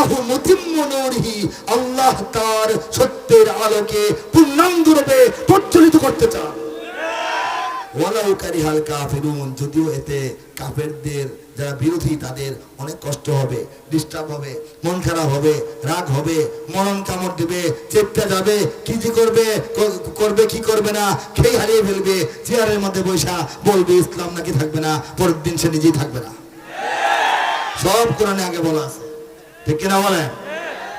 আল্লাহু মুতিম্মু নূরিহি, আল্লাহ তার সত্যের আলোকে পূর্ণাঙ্গরূপে প্রজ্বলিত করতে চান। ওয়ালাউ কারিহাল কাফিরুন, যদিও এতে কাফেরদের যারা বিরোধী তাদের অনেক কষ্ট হবে, ডিস্টার্ব হবে, মন খারাপ হবে, রাগ হবে, মরণ কামড় দিবে, চেপটা যাবে, কি যে করবে করবে কি করবে না খেয়ে হারিয়ে ফেলবে, চেয়ারের মধ্যে বৈশা বলবে ইসলাম নাকি থাকবে না, পরের দিন সে নিজেই থাকবে না। সব কোরআনে আগে বলা আছে, ঠিক কিনা বলেন?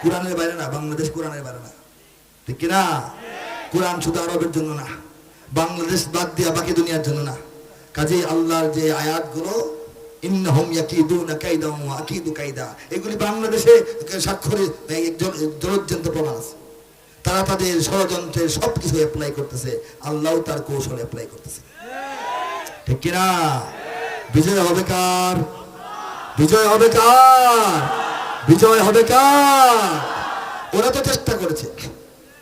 কোরআনের বাইরে না, বাংলাদেশ কোরআনের বাইরে না, ঠিক কিনা? কোরআন শুধু আরবের জন্য না, বাংলাদেশ বাদ দিয়া বাকি দুনিয়ার জন্য না। কাজেই আল্লাহর যে আয়াতগুলো ইন্নাহুম ইয়াকিদুনা কাইদা ওয়া আকিদু কাইদা, এগুলি বাংলাদেশে স্বাক্ষরে জলজ্জন্ত প্রমাণ আছে। তারা তাদের ষড়যন্ত্রের সবকিছু অ্যাপ্লাই করতেছে, আল্লাহও তার কৌশল অ্যাপ্লাই করতেছে, ঠিক কিনা? বিজয় হবে কার? বিজয় হবে কার? বিজয় হবে কার? ওরা তো চেষ্টা করেছে,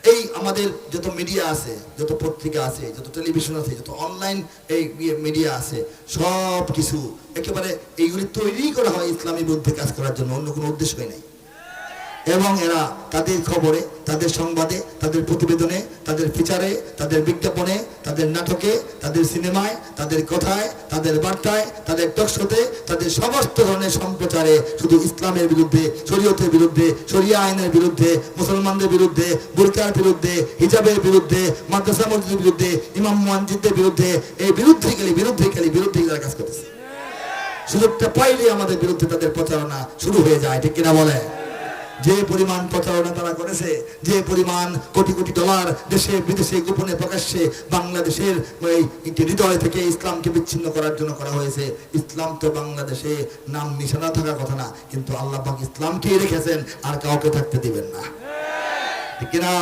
এই আমাদের যত মিডিয়া আছে, যত পত্রিকা আছে, যত টেলিভিশন আছে, যত অনলাইন এই মিডিয়া আছে, সব কিছু একেবারে এইগুলি তৈরি করা হয় ইসলামের বিরুদ্ধে কাজ করার জন্য, অন্য কোনো উদ্দেশ্যই নেই। এবং এরা তাদের খবরে, তাদের সংবাদে, তাদের প্রতিবেদনে, তাদের ফিচারে, তাদের বিজ্ঞাপনে, তাদের নাটকে, তাদের সিনেমায়, তাদের কথায়, তাদের বার্তায়, তাদের টকশোতে, তাদের সমস্ত ধরনের সম্প্রচারে শুধু ইসলামের বিরুদ্ধে, শরীয়তের বিরুদ্ধে, শরিয়া আইনের বিরুদ্ধে, মুসলমানদের বিরুদ্ধে, বুরকার বিরুদ্ধে, হিজাবের বিরুদ্ধে, মাদ্রাসা মসজিদের বিরুদ্ধে, ইমাম মুয়াজ্জিনদের বিরুদ্ধে, এই বিরুদ্ধে তারা কাজ করতেছে। সুযোগটা পাইলে আমাদের বিরুদ্ধে তাদের প্রচারণা শুরু হয়ে যায়, ঠিক কিনা বলে? যে পরিমাণ প্রচারণা তারা করেছে, যে পরিমাণ কোটি কোটি ডলার দেশে বিদেশে গোপনে প্রকাশ্যে বাংলাদেশের হৃদয় থেকে ইসলামকে বিচ্ছিন্ন করার জন্য করা হয়েছে। ইসলাম তো বাংলাদেশে নাম নিশানা থাকার কথা না, কিন্তু আল্লাহ পাক ইসলামকেই রেখেছেন, আর কাউকে থাকতে দিবেন না, ঠিক কিনা?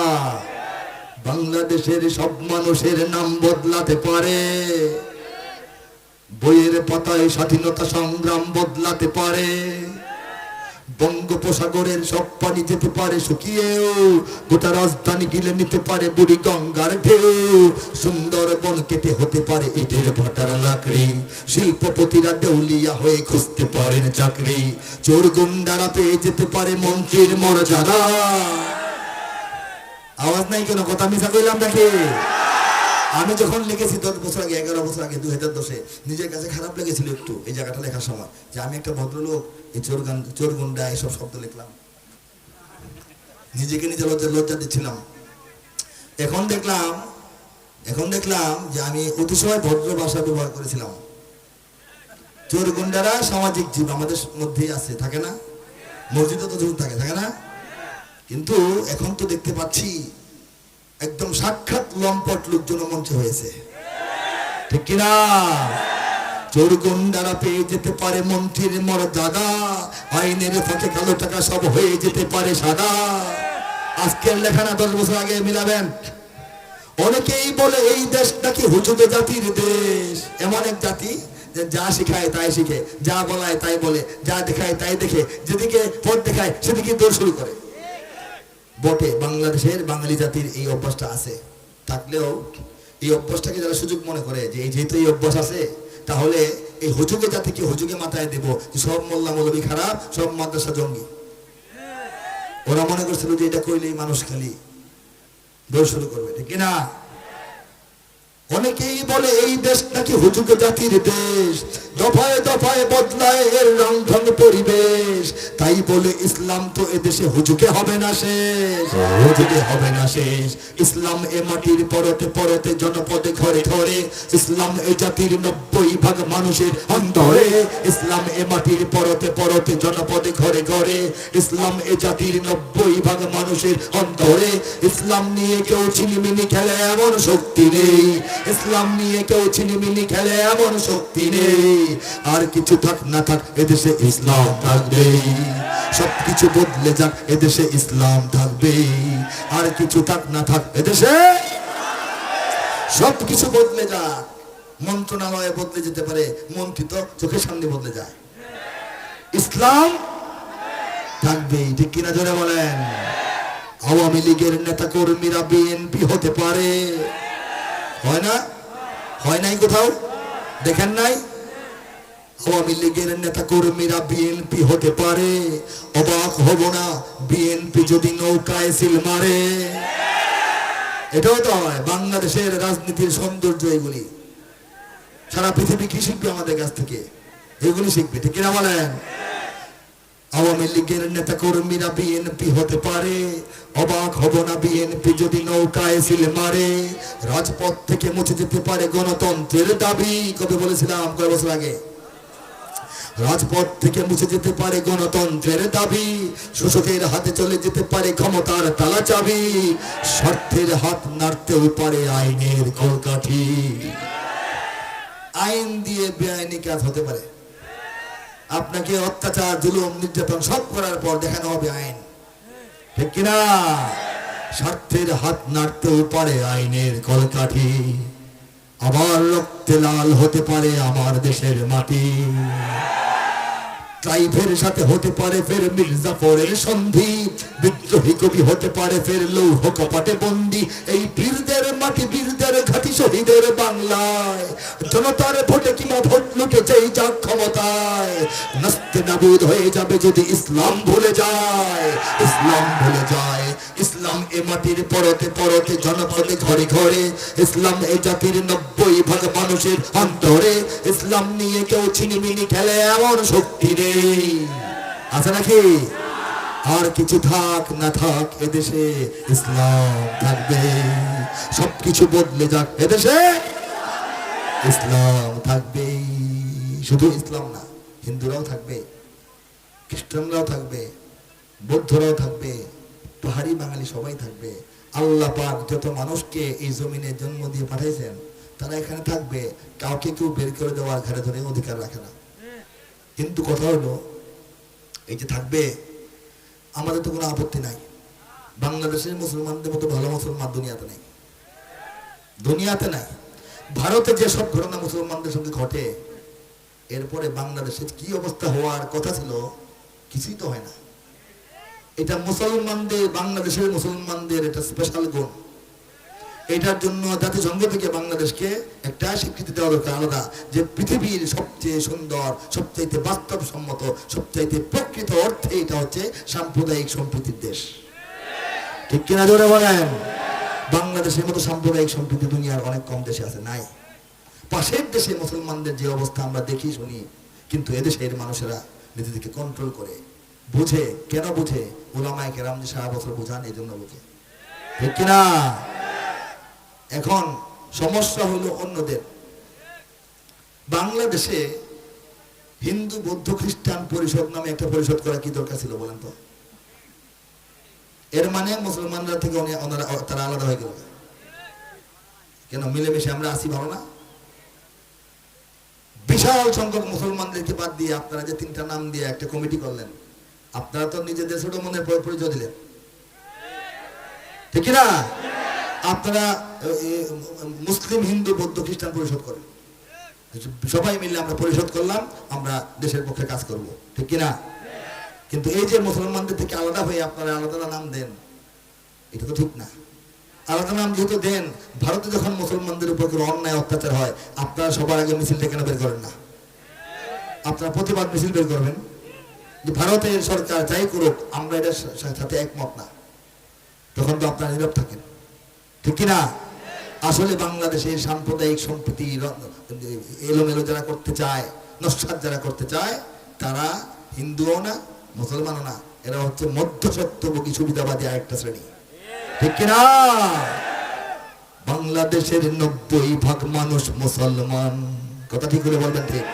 বাংলাদেশের সব মানুষের নাম বদলাতে পারে, বইয়ের পাতায় স্বাধীনতা সংগ্রাম বদলাতে পারে, বঙ্গোপসাগরের সব পানি যেতে পারে শুকিয়েও, গোটা রাজধানী গিলে নিতে পারে বুড়ি গঙ্গার ঢেউ, সুন্দরবন কেটে হতে পারে ইটের ভাটার লাকড়ি, শিল্পপতিরা দেউলিয়া হয়ে খুঁজতে পারেন চাকরি, চোর গুন্ডারা পেয়ে যেতে পারে মন্ত্রীর মর্যাদা। আওয়াজ নাই কেন? কথা মিশা কইলাম নাকি? আমি যখন লিখেছি 10 বছর আগে, 11 বছর আগে, 2010-এ, নিজের কাছে খারাপ লেগেছিল একটু এই জায়গাটা লেখার সময়, যে আমি একটা ভদ্রলোক, এই চোর গুন্ডা এসব শব্দ লিখলাম, নিজেকে নিজে লজ্জা দিচ্ছিলাম। এখন দেখলাম যে আমি অতিশয় ভদ্র ভাষা ব্যবহার করেছিলাম। চোর গুন্ডারা সামাজিক জীব আমাদের মধ্যেই আছে, থাকে না? মসজিদে তো থাকে না? কিন্তু এখন তো দেখতে পাচ্ছি একদম সাক্ষাৎ লম্পট লোকজন মঞ্চে হয়েছে, ঠিক কিনা? চোর গুন্ডারা পেয়ে যেতে পারে মন্ত্রীর মর্যাদা, আইনের ফাঁকে কালো টাকা সব হয়ে যেতে পারে সাদা। আজকের লেখা না 10 বছর আগে মিলাবেন। অনেকেই বলে এই দেশ নাকি হুজুগে জাতির দেশ, এমন এক জাতি যে যা শিখায় তাই শিখে, যা বলায় তাই বলে, যা দেখায় তাই দেখে, যেদিকে পথ দেখায় সেদিকে দৌড় শুরু করে। বটে, বাংলাদেশের বাঙালি জাতির এই অভ্যাসটা আছে, থাকলেও এই অভ্যাসটাকে যারা সুযোগ মনে করে যে যেহেতু এই অভ্যাস আছে, তাহলে এই হুজুগে জাতিকে হুজুগে মাথায় দেব যে সব মোল্লা মৌলবী খারাপ, সব মাদ্রাসা জঙ্গি। ওরা মনে করছিল যে এটা কইলেই মানুষ খালি দৌড় শুরু করবে, ঠিক কিনা? অনেকেই বলে এই দেশ নাকি হুজুগে জাতির দেশ, দফায় দফায় বদলায় এর রংঢং পরিবেশ, তাই বলে ইসলাম তো এদেশে হুজুগে হবে না শেষ, হুজুগে হবে না শেষ। ইসলাম এ মাটির পরতে পরতে জনপদে ঘরে ঘরে, ইসলাম এ জাতির 90% মানুষের অন্তরে, ইসলাম এ মাটির পরতে পরতে জনপদে ঘরে ঘরে, ইসলাম এ জাতির 90% মানুষের অন্তরে। ইসলাম নিয়ে কেউ ছিনিমিনি খেলে এমন শক্তি নেই, ইসলাম নিয়ে কেউ ছিনিমিনি খেলে এমন শক্তি নেই। আর কিছু থাক না থাক এদেশে ইসলাম থাকবে, সবকিছু বদলে যাক এদেশে ইসলাম থাকবে। আর কিছু থাক না থাক এদেশে সবকিছু বদলে যাক, মন্ত্রণালয়ে বদলে যেতে পারে, মন্ত্রী তো চোখের সামনে বদলে যায়, ইসলাম থাকবে, ঠিক কিনা জোরে বলেন? আওয়ামী লীগের নেতা কর্মীরা বিএনপি হতে পারে, হয় না? হয় নাই? কোথাও দেখেন নাই? আওয়ামী লীগের নেতা কর্মীরা বিএনপি হতে পারে, অবাক হব না বিএনপি যদি নৌকায় সিল মারে। এটাও তো হয় বাংলাদেশের রাজনীতির সৌন্দর্য। এগুলি সারা পৃথিবী কি শিখবে আমাদের কাছ থেকে? এগুলি শিখবে, ঠিক কিনা বলেন? আওয়ামী লীগের নেতা কর্মীরা বিএনপি হতে পারে, অবাক হব না বিএনপি যদি নৌকায় সিল মারে। রাজপথ থেকে মুছে যেতে পারে গণতন্ত্রের দাবি। কবে বলেছিলাম? কয় বছর আগে? রাজপথ থেকে মুছে যেতে পারে গণতন্ত্রের দাবি, শোষকের হাতে চলে যেতে পারে ক্ষমতার তালা চাবি, স্বার্থের হাত নাড়তেও পারে আইনের কলকাঠি। আইন দিয়ে বেআইনি কাজ হতে পারে। আপনাকে অত্যাচার জুলুম নির্যাতন সব করার পর দেখানো হবে আইন, ঠিক কিনা? স্বার্থের হাত নাড়তেও পারে আইনের কলকাঠি, আবার রক্তে লাল হতে পারে আমার দেশের মাটি। ট্রাইবের সাথে হতে পারে ফের মির্জাফরের সন্ধি, বিদ্রোহী কবি হতে পারে ফের লৌহ কপাটে বন্দি। এই বীরদের মাটি, বীরদের ঘাটি, শহীদের বাংলায় জনতার ভোটে কিংবা ভোট লুটে যেই যাক ক্ষমতায়, নাস্তে নাবুদ হয়ে যাবে যদি ইসলাম ভুলে যায়। ইসলাম ভুলে যায়, ইসলাম এ মাটির পরতে পরতে জনপদে ঘরে ঘরে, ইসলাম এ জাতির 90% মানুষের অন্তরে। ইসলাম নিয়ে কেউ ছিনিমিনি খেলে এমন শক্তি নেই, আছে নাকি? আর কিছু থাক না থাক এদেশে ইসলাম থাকবে। সবকিছু বদলে যাক এদেশে ইসলাম থাকবে। শুধু ইসলাম না, হিন্দুরাও থাকবে, খ্রিস্টানরাও থাকবে, বৌদ্ধরাও থাকবে, পাহাড়ি বাঙালি সবাই থাকবে। আল্লাহ পাক যত মানুষকে এই জমিনে জন্ম দিয়ে পাঠাইছেন তারা এখানে থাকবে। কাউকে কেউ বের করে দেওয়ার ঘরে ধরে অধিকার রাখে না। কিন্তু কথা হলো এই যে থাকবে, আমাদের তো কোনো আপত্তি নাই। বাংলাদেশের মুসলমানদের মতো ভালো মুসলমান দুনিয়াতে নাই, দুনিয়াতে নাই। ভারতে যে সব ঘটনা মুসলমানদের সঙ্গে ঘটে, এরপরে বাংলাদেশের কি অবস্থা হওয়ার কথা ছিল কিছুই তো হয় না। এটা মুসলমানদের, বাংলাদেশের মুসলমানদের এটা স্পেশাল গুণ। এটার জন্য জাতিসংঘ থেকে বাংলাদেশকে একটা স্বীকৃতি দেওয়া দরকার আলাদা, যে পৃথিবীর সবচেয়ে সুন্দর, সবচাইতে বাস্তবসম্মত, সবচাইতে প্রকৃত অর্থে এটা হচ্ছে সাম্প্রদায়িক সম্প্রীতির দেশ, ঠিক কিনা জোরে বলেন? বাংলাদেশের মতো সাম্প্রদায়িক সম্প্রীতি দুনিয়ার অনেক কম দেশে আছে, নাই। পাশের দেশে মুসলমানদের যে অবস্থা আমরা দেখি শুনি, কিন্তু এদেশের মানুষেরা নিজেদেরকে কন্ট্রোল করে, বুঝে। কেন বুঝে? উলামায়ে কেরাম যে সারা বছর বুঝান, এই জন্য বুঝে, ঠিক কিনা? এখন সমস্যা হলো অন্যদের। বাংলাদেশে হিন্দু বৌদ্ধ খ্রিস্টান পরিষদ নামে একটা পরিষদ করা কি দরকার ছিল বলেন তো? এর মানে মুসলমানরা থেকে তারা আলাদা হয়ে গেল কেন? মিলেমিশে আমরা আসি, ভালো না? বিশাল সংখ্যক মুসলমানদেরকে বাদ দিয়ে আপনারা যে 3টা নাম দিয়ে একটা কমিটি করলেন, আপনারা তো নিজেদের ছোট মনের পরিচয় দিলেন, ঠিক না? আপনারা মুসলিম হিন্দু বৌদ্ধ খ্রিস্টান পরিষদ করেন, সবাই মিলে আমরা পরিষদ করলাম, আমরা দেশের পক্ষে কাজ করব, ঠিক কিনা? কিন্তু এই যে মুসলমানদের থেকে আলাদা হয়ে আপনারা আলাদা নাম দেন, এটা তো ঠিক না। আলাদা নাম যেহেতু দেন, ভারতে যখন মুসলমানদের উপর কোনো অন্যায় অত্যাচার হয়, আপনারা সবার আগে মিছিলটা কেন বের করেন না? আপনারা প্রতিবাদ মিছিল বের করবেন যে ভারতের সরকার যাই করুক আমরা এটার সাথে একমত না, তখন তো আপনারা নীরব থাকেন, ঠিক কিনা? আসলে বাংলাদেশের সাম্প্রদায়িক সম্প্রীতি এলোমেলো যারা করতে চায়, নস্বাত যারা করতে চায়, তারা হিন্দুও না মুসলমানও না, এরা হচ্ছে মধ্যস্বত্বভোগী সুবিধাবাদী আরেকটা শ্রেণী, ঠিক কিনা? বাংলাদেশের 90% মানুষ মুসলমান, কথা ঠিক করে বলবেন, ঠিক?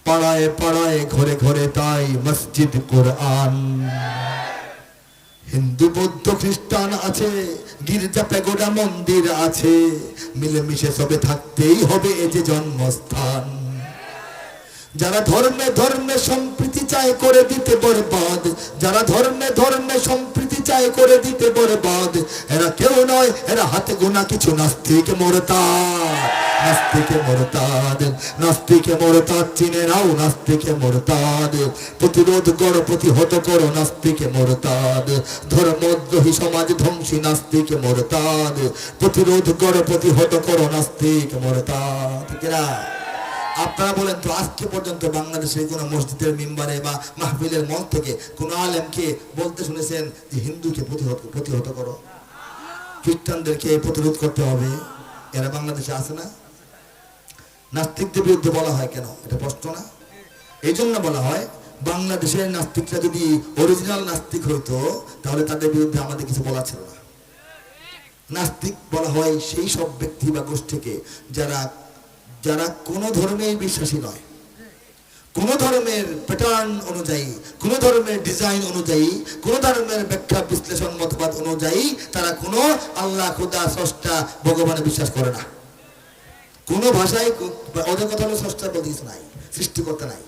পাড়ায় পাড়ায় ঘরে ঘরে তাই মসজিদ কোরআন, হিন্দু বৌদ্ধ খ্রিস্টান আছে, গির্জা পেগোডা মন্দির আছে, মিলেমিশে সবে থাকতেই হবে এ যে জন্মস্থান। যারা ধর্মে ধর্মে সম্প্রীতি চায় করে দিতে বরবাদ, যারা ধর্মে ধর্মে সম্প্রীতি চায় করে দিতে বরবাদ, এরা কেউ নয়, এরা হাতে গোনা কিছু নাস্তিক মুরতাদ, নাস্তিকে মুরতাদ, নাস্তিকে মুরতাদ চিনে নাও, নাস্তিকে মুরতাদ। প্রতিরোধ করো, প্রতিহত করো নাস্তিকে মুরতাদ, ধর্মদ্রোহী সমাজ ধ্বংসী নাস্তিকে মুরতাদ, প্রতিরোধ করো, প্রতিহত করো নাস্তিক মুরতাদ, ঠিক না? আপনারা বলেন তো, আজকে পর্যন্ত বাংলাদেশের কোনো মসজিদের মিম্বারে বা মাহফিলের মঞ্চ থেকে কোনো আলেমকে বলতে শুনেছেন যে হিন্দুকে প্রতিহত করো, খ্রিস্টানদেরকে প্রতিরোধ করতে হবে? এরা বাংলাদেশে আছে না? নাস্তিকদের বিরুদ্ধে বলা হয় কেন? এটা প্রশ্ন না? এই জন্য বলা হয়, বাংলাদেশের নাস্তিকরা যদি অরিজিনাল নাস্তিক হইতো তাহলে তাদের বিরুদ্ধে আমাদের কিছু বলা ছিল না। নাস্তিক বলা হয় সেই সব ব্যক্তি বা গোষ্ঠীকে যারা যারা কোনো ধর্মের বিশ্বাসী নয়, কোন ধর্মের প্যাটার্ন অনুযায়ী, কোন ধর্মের ডিজাইন অনুযায়ী, কোন ধর্মের ব্যাখ্যা বিশ্লেষণ মতবাদ অনুযায়ী তারা কোনো আল্লাহ, খোদা, স্রষ্টা, ভগবানে বিশ্বাস করে না। কোন ভাষায় ওদের কথা হলো স্রষ্টা বলতে কিছু নাই, সৃষ্টিকর্তা নাই।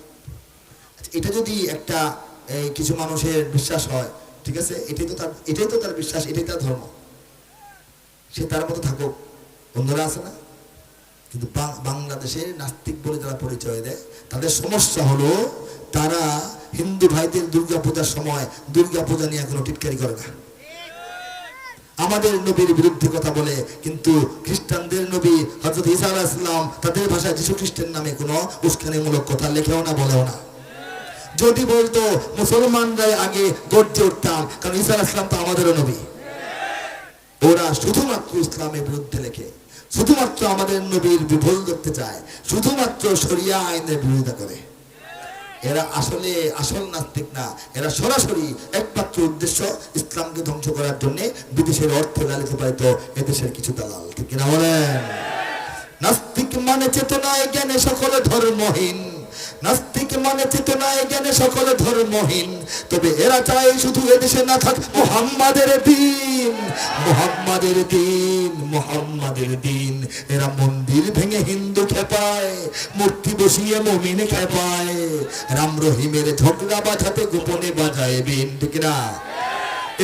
এটা যদি একটা কিছু মানুষের বিশ্বাস হয়, ঠিক আছে, এটাই তো তার বিশ্বাস, এটাই তার ধর্ম, সে তার মতো থাকুক, অন্যরা আছে না। কিন্তু বাংলাদেশে নাস্তিক বলে যারা পরিচয় দেয়, তাদের সমস্যা হলো তারা হিন্দু ভাইদের দুর্গা পূজার সময় দুর্গা পূজা নিয়ে কোনো টিটকারি করে না। আমাদের নবীর বিরুদ্ধে কথা বলে, কিন্তু খ্রিস্টানদের নবী হযরত ঈসা আলাইহিস সালাম তাদের ভাষায় যীশু খ্রিস্টের নামে কোনো উস্কানিমূলক কথা লেখেও না, বলেও না। যদি বলতো মুসলমানরাই আগে গর্জে উঠতাম, কারণ ঈসা আলাইহিস সালাম তো আমাদেরও নবী। ওরা শুধুমাত্র ইসলামের বিরুদ্ধে লেখে, শুধুমাত্র আমাদের নবীর বিফল করতে চায়, শুধুমাত্র শরিয়া আইনের বিরোধিতা করে। এরা আসলে আসল নাস্তিক না, এরা সরাসরি একমাত্র উদ্দেশ্য ইসলামকে ধ্বংস করার জন্য বিদেশের অর্থ লালিত পালিত এদেশের কিছু দালাল, ঠিক কিনা বলেন? নাস্তিক মানে চেতনায় জ্ঞানে সকল ধর্মহীন, নাস্তিক মানে চেতনায় জ্ঞানে সকল ধর্মহীন, তবে এরা চায় শুধু এদেশে না থাক মুহাম্মাদের দিন, মুহাম্মাদের দিন, মুহাম্মাদের দিন। এরা মন্দির ভেঙে হিন্দু খেপায়, মূর্তি বসিয়ে মুমিন খেপায়, রাম রহিমের ঝগড়া বাজাতে গোপনে বাজায় বিন, ঠিক না?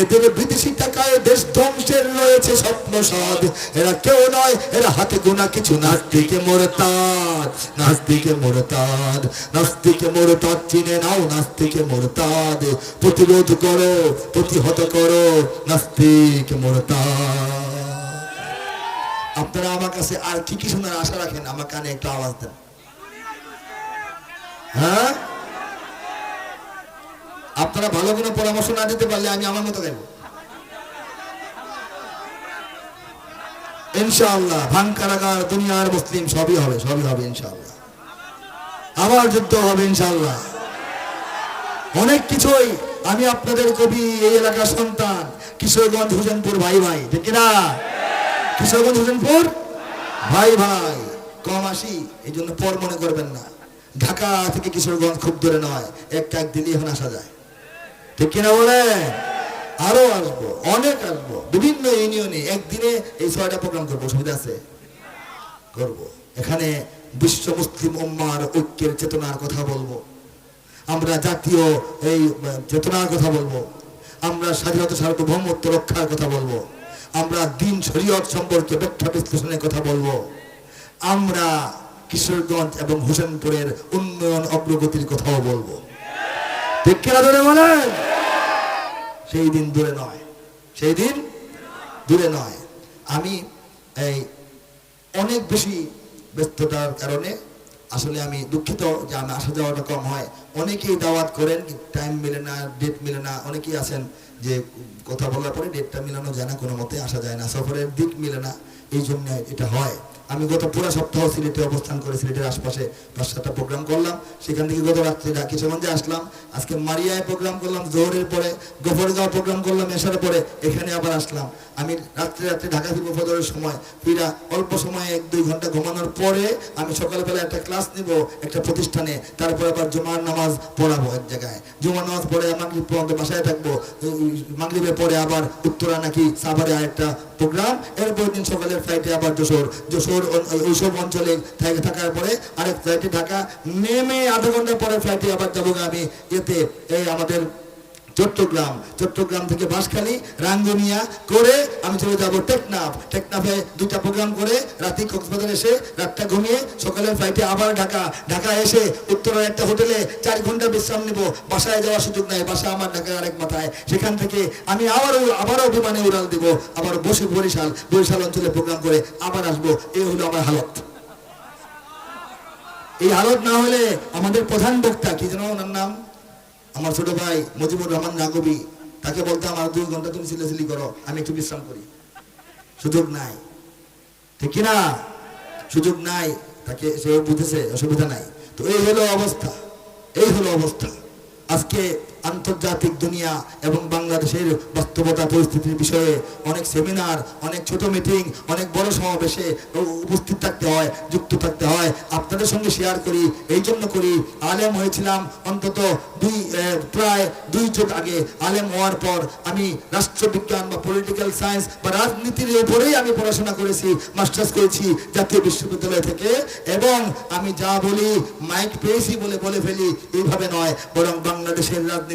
এদের বিদেশি টাকায় দেশ ধ্বংসের রয়েছে স্বপ্ন সাদ। এরা কেউ নয়, এরা হাতে গোনা কিছু নাস্তিকে মুরতাদ, নাস্তিকে মুরতাদ, নাস্তিকে মুরতাদ চিনে নাও, নাস্তিকে মুরতাদ। প্রতিরোধ করো, প্রতিহত করো নাস্তিক মুরতাদ। আপনারা আমার কাছে আর কি কি শোনার আশা রাখেন? আমার কানে একটু আওয়াজ দেন। হ্যাঁ, আপনারা ভালো কোনো পরামর্শ না দিতে পারলে আমি আমার মতো গাইব ইনশাআল্লাহ। ভাঙকারাগার, দুনিয়ার মুসলিম সবই হবে, সবই হবে ইনশাআল্লাহ। আবার যুদ্ধ হবে ইনশাআল্লাহ, অনেক কিছুই। আমি আপনাদের কবি, এই এলাকার সন্তান, কিশোরগঞ্জ হোসেনপুর ভাই ভাই, ঠিক না? কিশোরগঞ্জ হোসেনপুর ভাই ভাই, কম আসি এই জন্য পর মনে করবেন না। ঢাকা থেকে কিশোরগঞ্জ খুব দূরে নয়, একটা এক দিনই এখন আসা যায়, ঠিক কিনা বলে? আরো আসবো, অনেক আসবো, বিভিন্ন ইউনিয়নে একদিনে এই 6টা প্রোগ্রাম করবো, সুবিধা আছে? করবো। এখানে বিশ্ব মুসলিম উম্মার ঐক্যের চেতনার কথা বলবো, আমরা জাতীয় এই চেতনার কথা বলবো, আমরা স্বাধীনতা সার্বভৌমত্ব রক্ষার কথা বলবো, আমরা দিন শরীয়ত সম্পর্কে ব্যাখ্যা বিশ্লেষণের কথা বলবো, আমরা কিশোরগঞ্জ এবং হোসেনপুরের উন্নয়ন অগ্রগতির কথাও বলবো, ঠিক কিনা ধরে বলেন? সেই দিন দূরে নয়, সেই দিন দূরে নয়। আমি এই অনেক বেশি ব্যস্ততার কারণে আসলে আমি দুঃখিত যে আমি আসা যাওয়াটা কম হয়। অনেকেই দাওয়াত করেন, টাইম মিলে না, ডেট মিলে না। অনেকেই আছেন যে কথা বলার পরে ডেটটা মিলানো যায় না, কোনো মতে আসা যায় না, সফরের দিক মিলে না, এই জন্য এটা হয়। আমি গত পুরো সপ্তাহ সিলেটে অবস্থান করে সিলেটের আশপাশে 5-7টা প্রোগ্রাম করলাম। সেখান থেকে গত রাত্রে কিশোরগঞ্জে আসলাম, আজকে মারিয়ায় প্রোগ্রাম করলাম, জোহরের পরে গফরগাঁও প্রোগ্রাম করলাম, এসার পরে এখানে আবার আসলাম। আমি রাত্রে ঢাকা ফিরবো ফজরের সময়, ফিরা অল্প সময় 1-2 ঘন্টা ঘুমানোর পরে আমি সকালবেলা একটা ক্লাস নিব একটা প্রতিষ্ঠানে, তারপরে আবার জুমার নামাজ পড়াবো এক জায়গায়, জুমার নামাজ পড়ে মাগরিব পর্যন্ত বাসায় থাকবো। মাগরিবের পরে আবার উত্তরা নাকি সাভারে আরেকটা প্রোগ্রাম, এরপর দিন সকালের ফ্লাইটে আবার যশোর ওইসব অঞ্চলে থাকার পরে আরেক ফ্লাইটে ঢাকা, নেমে আধা ঘন্টা পরে ফ্লাইটে আবার যাবো আমি এতে এই আমাদের চট্টগ্রাম থেকে বাঁশখালী রাঙ্গুনিয়া করে আমি চলে যাবো টেকনাফ। টেকনাফে 2টা প্রোগ্রাম করে রাতে কক্সবাজার এসে রাতটা ঘুমিয়ে সকালের ফ্লাইটে আবার ঢাকা এসে উত্তরের একটা হোটেলে 4 ঘন্টা বিশ্রাম নিব। বাসায় যাওয়ার সুযোগ নাই, বাসা আমার ঢাকার আরেক মাথায়। সেখান থেকে আমি আবারও বিমানে উড়াল দিব, আবার বসে বরিশাল অঞ্চলে প্রোগ্রাম করে আবার আসবো। এই হলো আমার হালত। এই হালত না হলে আমাদের প্রধান বক্তা কি যেন ওনার নাম, আমার ছোট ভাই মুজিবুর রহমান জাগবি, তাকে বলতে আমার 2 ঘন্টা তুমি সিলেসিলি করো, আমি একটু বিশ্রাম করি। সুযোগ নাই, ঠিক কিনা? সুযোগ নাই, তাকে সে বুঝেছে অসুবিধা নাই। তো এই হলো অবস্থা, এই হলো অবস্থা। আজকে আন্তর্জাতিক দুনিয়া এবং বাংলাদেশের বাস্তবতা পরিস্থিতির বিষয়ে অনেক সেমিনার, অনেক ছোট মিটিং, অনেক বড় সমাবেশে উপস্থিত থাকতে হয়, যুক্ত থাকতে হয়। আপনাদের সঙ্গে শেয়ার করি, এই জন্য করি। আলেম হয়েছিলাম অন্তত প্রায় 2 যুগ আগে। আলেম হওয়ার পর আমি রাষ্ট্রবিজ্ঞান বা পলিটিক্যাল সায়েন্স বা রাজনীতির উপরেই আমি পড়াশোনা করেছি, মাস্টার্স করেছি জাতীয় বিশ্ববিদ্যালয় থেকে। এবং আমি যা বলি মাইক পেয়েছি বলে বলে ফেলি, এইভাবে নয়, বরং বাংলাদেশের রাজনীতি,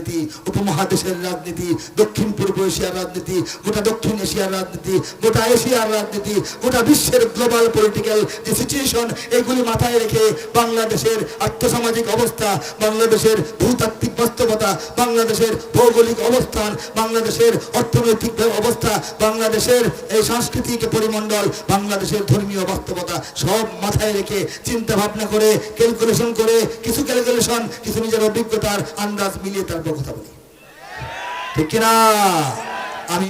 উপমহাদেশের রাজনীতি, দক্ষিণ পূর্ব এশিয়ার রাজনীতি, গোটা দক্ষিণ এশিয়ার রাজনীতি, গোটা এশিয়ার রাজনীতি, গোটা বিশ্বের গ্লোবাল পলিটিক্যাল যে সিচুয়েশন, এগুলি মাথায় রেখে বাংলাদেশের আর্থসামাজিক অবস্থা, বাংলাদেশের ভূতাত্ত্বিক বাস্তবতা, বাংলাদেশের ভৌগোলিক অবস্থান, বাংলাদেশের অর্থনৈতিক অবস্থা, বাংলাদেশের এই সাংস্কৃতিক পরিমণ্ডল, বাংলাদেশের ধর্মীয় বাস্তবতা সব মাথায় রেখে চিন্তা ভাবনা করে, ক্যালকুলেশন করে, কিছু ক্যালকুলেশন, কিছু নিজের অভিজ্ঞতার আন্দাজ মিলিয়ে তারপর কথা বলি, ঠিক কিনা? আমি